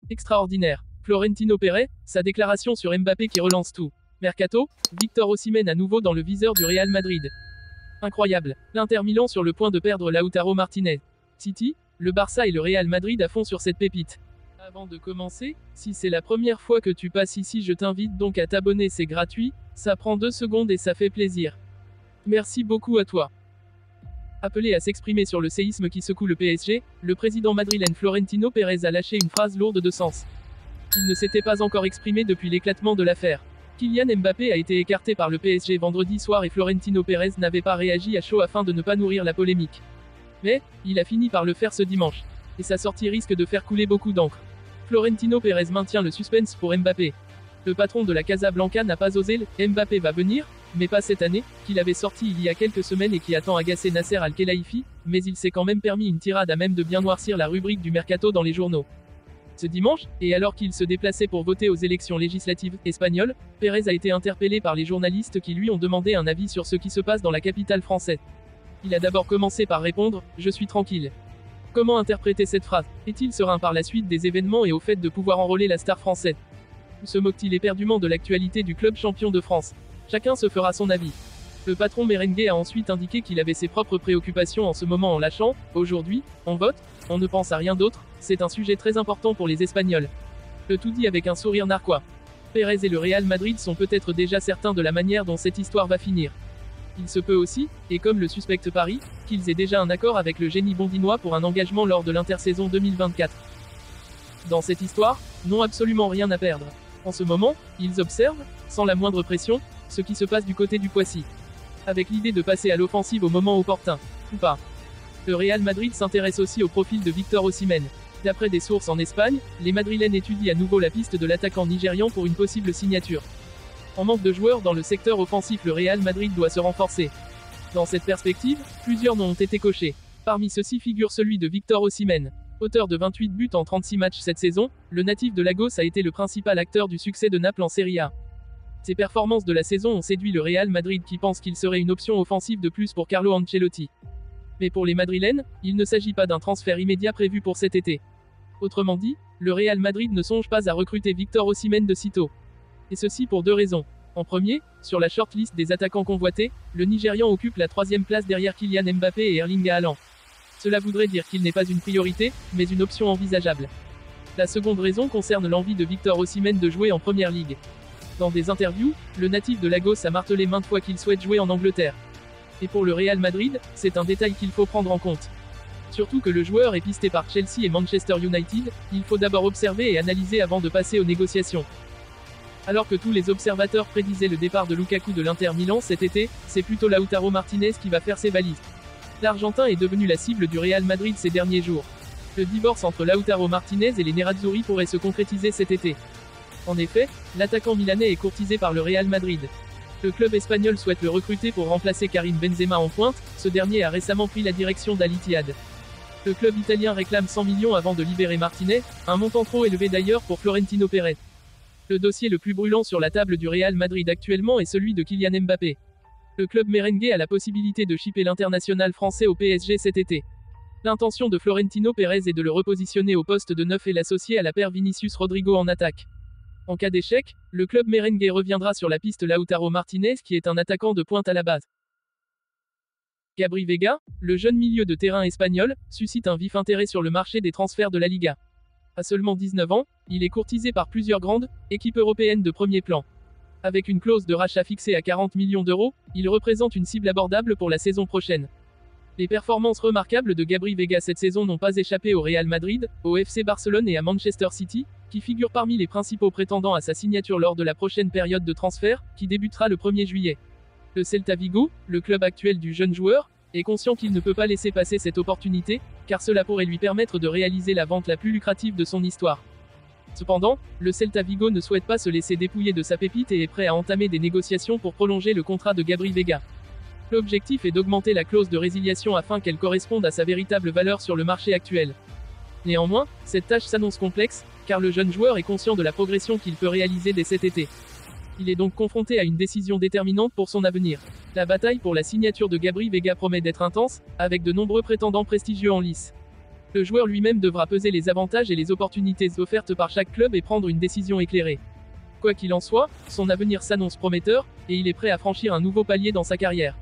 Extraordinaire. Florentino Pérez, sa déclaration sur Mbappé qui relance tout. Mercato, Victor Osimhen à nouveau dans le viseur du Real Madrid. Incroyable. L'Inter Milan sur le point de perdre Lautaro Martinez. City, le Barça et le Real Madrid à fond sur cette pépite. Avant de commencer, si c'est la première fois que tu passes ici, je t'invite donc à t'abonner, c'est gratuit, ça prend 2 secondes et ça fait plaisir. Merci beaucoup à toi. Appelé à s'exprimer sur le séisme qui secoue le PSG, le président madrilène Florentino Pérez a lâché une phrase lourde de sens. Il ne s'était pas encore exprimé depuis l'éclatement de l'affaire. Kylian Mbappé a été écarté par le PSG vendredi soir et Florentino Pérez n'avait pas réagi à chaud afin de ne pas nourrir la polémique. Mais, il a fini par le faire ce dimanche. Et sa sortie risque de faire couler beaucoup d'encre. Florentino Pérez maintient le suspense pour Mbappé. Le patron de la Casablanca n'a pas osé le « Mbappé va venir », mais pas cette année, qu'il avait sorti il y a quelques semaines et qui a tant agacé Nasser Al-Khelaifi, mais il s'est quand même permis une tirade à même de bien noircir la rubrique du mercato dans les journaux. Ce dimanche, et alors qu'il se déplaçait pour voter aux élections législatives espagnoles, Pérez a été interpellé par les journalistes qui lui ont demandé un avis sur ce qui se passe dans la capitale française. Il a d'abord commencé par répondre « Je suis tranquille ». Comment interpréter cette phrase? Est-il serein par la suite des événements et au fait de pouvoir enrôler la star française? Ou se moque-t-il éperdument de l'actualité du club champion de France? Chacun se fera son avis. Le patron merengue a ensuite indiqué qu'il avait ses propres préoccupations en ce moment en lâchant « Aujourd'hui, on vote, on ne pense à rien d'autre, c'est un sujet très important pour les Espagnols ». Le tout dit avec un sourire narquois. Pérez et le Real Madrid sont peut-être déjà certains de la manière dont cette histoire va finir. Il se peut aussi, et comme le suspecte Paris, qu'ils aient déjà un accord avec le génie bondinois pour un engagement lors de l'intersaison 2024. Dans cette histoire, n'ont absolument rien à perdre. En ce moment, ils observent, sans la moindre pression, ce qui se passe du côté du Poissy. Avec l'idée de passer à l'offensive au moment opportun. Ou pas. Le Real Madrid s'intéresse aussi au profil de Victor Osimhen. D'après des sources en Espagne, les Madrilènes étudient à nouveau la piste de l'attaquant nigérian pour une possible signature. En manque de joueurs dans le secteur offensif, le Real Madrid doit se renforcer. Dans cette perspective, plusieurs noms ont été cochés. Parmi ceux-ci figure celui de Victor Osimhen. Auteur de 28 buts en 36 matchs cette saison, le natif de Lagos a été le principal acteur du succès de Naples en Serie A. Ses performances de la saison ont séduit le Real Madrid qui pense qu'il serait une option offensive de plus pour Carlo Ancelotti. Mais pour les Madrilènes, il ne s'agit pas d'un transfert immédiat prévu pour cet été. Autrement dit, le Real Madrid ne songe pas à recruter Victor Osimhen de sitôt. Et ceci pour 2 raisons. En premier, sur la shortlist des attaquants convoités, le Nigérian occupe la 3e place derrière Kylian Mbappé et Erling Haaland. Cela voudrait dire qu'il n'est pas une priorité, mais une option envisageable. La seconde raison concerne l'envie de Victor Osimhen de jouer en Première Ligue. Dans des interviews, le natif de Lagos a martelé maintes fois qu'il souhaite jouer en Angleterre. Et pour le Real Madrid, c'est un détail qu'il faut prendre en compte. Surtout que le joueur est pisté par Chelsea et Manchester United, il faut d'abord observer et analyser avant de passer aux négociations. Alors que tous les observateurs prédisaient le départ de Lukaku de l'Inter Milan cet été, c'est plutôt Lautaro Martinez qui va faire ses valises. L'Argentin est devenu la cible du Real Madrid ces derniers jours. Le divorce entre Lautaro Martinez et les Nerazzurri pourrait se concrétiser cet été. En effet, l'attaquant milanais est courtisé par le Real Madrid. Le club espagnol souhaite le recruter pour remplacer Karim Benzema en pointe, ce dernier a récemment pris la direction d'Al Ittihad. Le club italien réclame 100 millions avant de libérer Martinez, un montant trop élevé d'ailleurs pour Florentino Pérez. Le dossier le plus brûlant sur la table du Real Madrid actuellement est celui de Kylian Mbappé. Le club merengue a la possibilité de shipper l'international français au PSG cet été. L'intention de Florentino Pérez est de le repositionner au poste de neuf et l'associer à la paire Vinicius Rodrigo en attaque. En cas d'échec, le club merengue reviendra sur la piste Lautaro Martinez qui est un attaquant de pointe à la base. Gabri Veiga, le jeune milieu de terrain espagnol, suscite un vif intérêt sur le marché des transferts de la Liga. À seulement 19 ans, il est courtisé par plusieurs grandes équipes européennes de premier plan. Avec une clause de rachat fixée à 40 millions d'euros, il représente une cible abordable pour la saison prochaine. Les performances remarquables de Gabri Veiga cette saison n'ont pas échappé au Real Madrid, au FC Barcelone et à Manchester City, qui figurent parmi les principaux prétendants à sa signature lors de la prochaine période de transfert, qui débutera le 1er juillet. Le Celta Vigo, le club actuel du jeune joueur, est conscient qu'il ne peut pas laisser passer cette opportunité, car cela pourrait lui permettre de réaliser la vente la plus lucrative de son histoire. Cependant, le Celta Vigo ne souhaite pas se laisser dépouiller de sa pépite et est prêt à entamer des négociations pour prolonger le contrat de Gabri Veiga. L'objectif est d'augmenter la clause de résiliation afin qu'elle corresponde à sa véritable valeur sur le marché actuel. Néanmoins, cette tâche s'annonce complexe, car le jeune joueur est conscient de la progression qu'il peut réaliser dès cet été. Il est donc confronté à une décision déterminante pour son avenir. La bataille pour la signature de Gabri Veiga promet d'être intense, avec de nombreux prétendants prestigieux en lice. Le joueur lui-même devra peser les avantages et les opportunités offertes par chaque club et prendre une décision éclairée. Quoi qu'il en soit, son avenir s'annonce prometteur, et il est prêt à franchir un nouveau palier dans sa carrière.